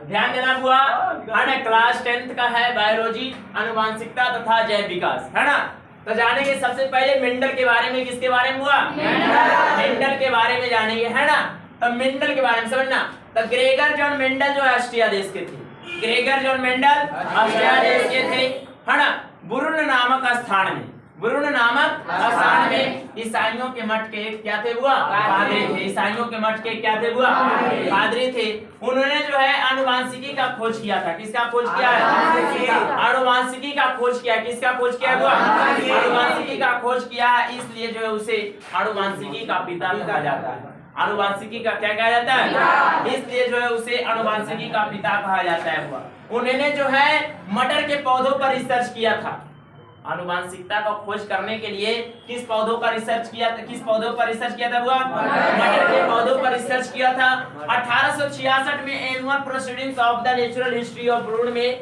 ध्यान देना हुआ है ना। क्लास 10th का है बायोलॉजी, आनुवांशिकता तथा जैव विकास, है ना। तो जानेंगे सबसे पहले मेंडल के बारे में। किसके बारे में हुआ? मेंडल के बारे में जानेंगे, है ना। तो मेंडल के बारे में समझना। तो ग्रेगर जॉन मेंडल जो है ऑस्ट्रिया देश के थे। ग्रेगर जॉन मेंडल ऑस्ट्रिया देश के थे, है ना। बुरुन नामक स्थान में, बुरुन नामक स्थान में ईसाइयों के मठ के क्या थे हुआ? पादरी थे। ईसाइयों के मठ के क्या थे हुआ? पादरी थे। उन्होंने जो है आनुवांशिकी का खोज किया था। किसका खोज किया है? आनुवांशिकी का खोज किया। किसका खोज किया हुआ? आनुवांशिकी का खोज किया है, इसलिए जो है उसे आनुवांशिकी का पिता कहा जाता है। आनुवांशिकी का क्या कहा जाता है? इसलिए जो है उसे आनुवांशिकी का पिता कहा जाता है हुआ। उन्होंने जो है मटर के पौधों पर रिसर्च किया था। आनुवांशिकता का खोज करने के लिए किस पौधों का रिसर्च किया था? किस पौधों पर रिसर्च किया था हुआ? मटर के पौधों पर रिसर्च किया था। 1866 में annual proceedings of the natural history of brood में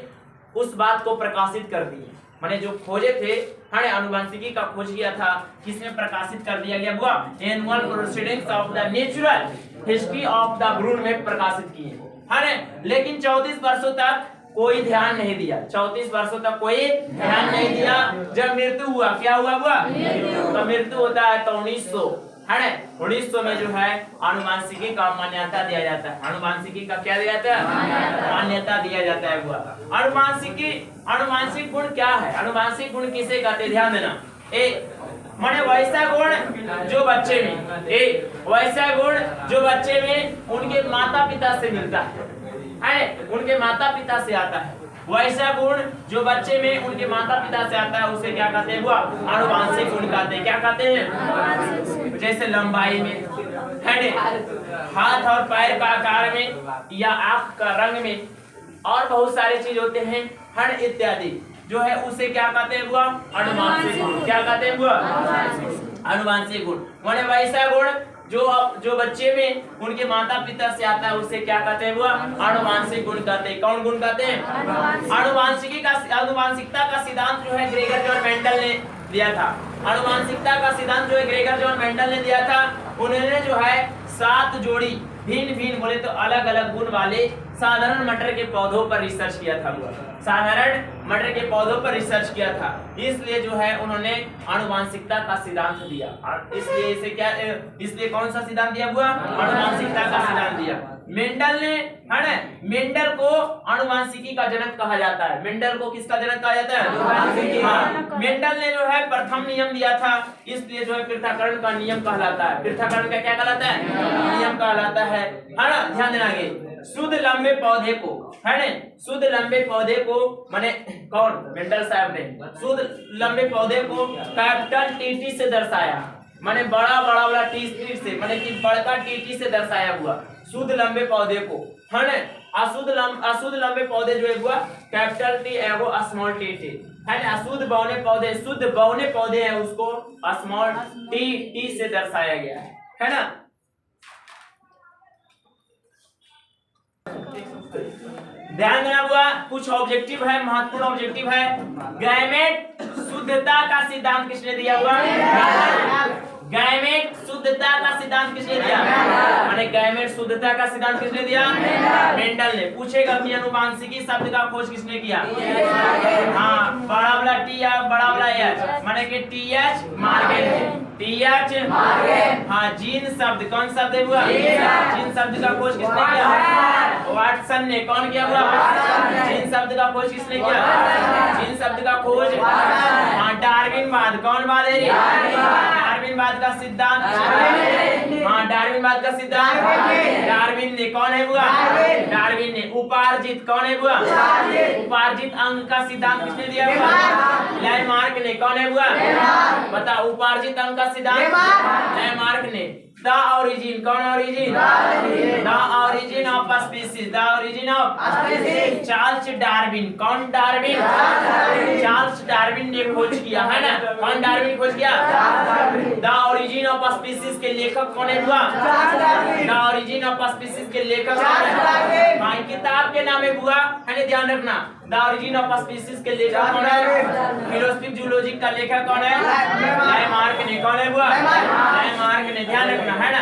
उस बात को प्रकाशित कर दिए। माने जो खोजे थे, हमने आनुवांशिकी का खोज किया था, किसमें प्रकाशित कर दिया गया हुआ? Annual proceedings of the natural history of the brood में प्रकाशित किए, है। लेकिन 34 वर्षों तक कोई ध्यान नहीं दिया। 34 वर्षों तक कोई ध्यान नहीं दिया। जब मृत्यु हुआ, क्या हुआ? तो मृत्यु होता है तो 1900, है ना। 1900 में जो है आनुवांशिकी का मान्यता दिया जाता है। आनुवांशिकी का क्या दिया जाता है? मान्यता दिया जाता है हुआ। आनुवांशिक गुण क्या है? आनुवांशिक गुण किसे कहते हैं? ध्यान देना। माने वैसा गुण जो बच्चे में, वैसा गुण जो बच्चे में उनके माता पिता से मिलता है, उनके माता पिता से आता है। वैसा गुण जो बच्चे में उनके माता पिता से आता है उसे क्या कहते हैं? हुआ आनुवांशिक गुण कहते हैं। क्या कहते हैं? जैसे लंबाई में, है, हाथ और पैर का आकार में, या आंख का रंग में, और बहुत सारे चीज होते हैं, हर इत्यादि जो है उसे क्या कहते हैं? हुआ आनुवांशिक गुण। क्या कहते हैं? हुआ आनुवांशिक गुण। माने वैसा गुण जो बच्चे में उनके माता पिता से आता है उसे क्या कहते हैं? हुआ आनुवांशिक गुण कहते हैं। कौन गुण कहते हैं? आनुवांशिकता का सिद्धांत जो है ग्रेगर जॉन मेंडल ने दिया था। आनुवांशिकता का सिद्धांत जो है ग्रेगर जॉन मेंडल ने दिया था। उन्होंने जो है 7 जोड़ी भिन्न भिन्न, बोले तो अलग अलग गुण वाले साधारण मटर के पौधों पर रिसर्च किया था। साधारण मटर के पौधों पर रिसर्च किया था, इसलिए जो है उन्होंने आनुवांशिकता का सिद्धांत दिया। इसलिए इसे क्या, इसलिए कौन सा सिद्धांत दिया हुआ? आनुवांशिकता का सिद्धांत दिया। मेंडल ने, है ना, मेंडल को आनुवांशिकी का जनक कहा जाता है। मेंडल को किसका जनक कहा जाता है? हाँ, मेंडल ने जो है प्रथम नियम दिया था, इसलिए जो है पृथक्करण का नियम कहलाता है। पृथक्करण का क्या कहलाता है? नियम कहलाता है ना। ध्यान देना। शुद्ध लंबे पौधे को, है ना, शुद्ध लंबे पौधे को, माने कौन? मेंडल साहब ने शुद्ध लंबे पौधे को कैपिटल टीटी से दर्शाया। माने बड़ा बड़ा वाला टी से, माने कि बड़का टीटी से दर्शाया हुआ शुद्ध लंबे पौधे को, है ना। अशुद्ध लंबे पौधे जो है हुआ कैपिटल टी एगो स्मॉल टी, है ना। शुद्ध बौने पौधे है उसको स्मॉल टी से दर्शाया गया है ना। ध्यान देना हुआ। कुछ ऑब्जेक्टिव है, महत्वपूर्ण ऑब्जेक्टिव है। गैमेट शुद्धता का सिद्धांत किसने दिया हुआ? गैमेट शुद्धता का सिद्धांत किसने दिया? माने गैमेट शुद्धता का सिद्धांत किसने दिया? मेंडल ने। पूछेगा कि आनुवांशिकी शब्द का खोज किसने किया? हाँ, बड़ा वाला टी या बड़ा वाला एच, माने कि टीएच मार्गेन। टीएच हाँ, जीन शब्द, कौन शब्द है हुआ? जीन शब्द का खोज किसने किया? वाटसन ने। कौन किया हुआ? जीन शब्द का खोज किसने किया? जीन शब्द का खोज हाँ, डार्विनवाद। कौन बात है? डार्विनवाद का सिद्धांत, हाँ, डार्विनवाद का सिद्धांत डार्विन ने। कौन है हुआ? डार्विन ने। उपार्जित, कौन है हुआ? उपार्जित अंग का सिद्धांत किसने दिया हुआ? लैमार्क ने। कौन है हुआ? बता, उपार्जित अंग का सिद्धांत लैमार्क ने। द ओरिजिन, कौन origin? The origin of species, the origin of species Charles Darwin. कौन डार्विन? चार्ल्स डार्विन ने खोज किया, है ना। कौन डार्विन खोज किया? द ओरिजिन ऑफ स्पीशीज के लेखक कौन है हुआ? द ओरिजिन ऑफ स्पीशीज के लेखक हाँ, किताब के नाम है हुआ, है ना। ध्यान रखना, द ओरिजिन ऑफ स्पीशीज के लेखक कौन है? फिलोसफी जूलॉजी का लेखक कौन है? लैमार्क ने। कौन है हुआ? लैमार्क ने। ध्यान रखना, है ना।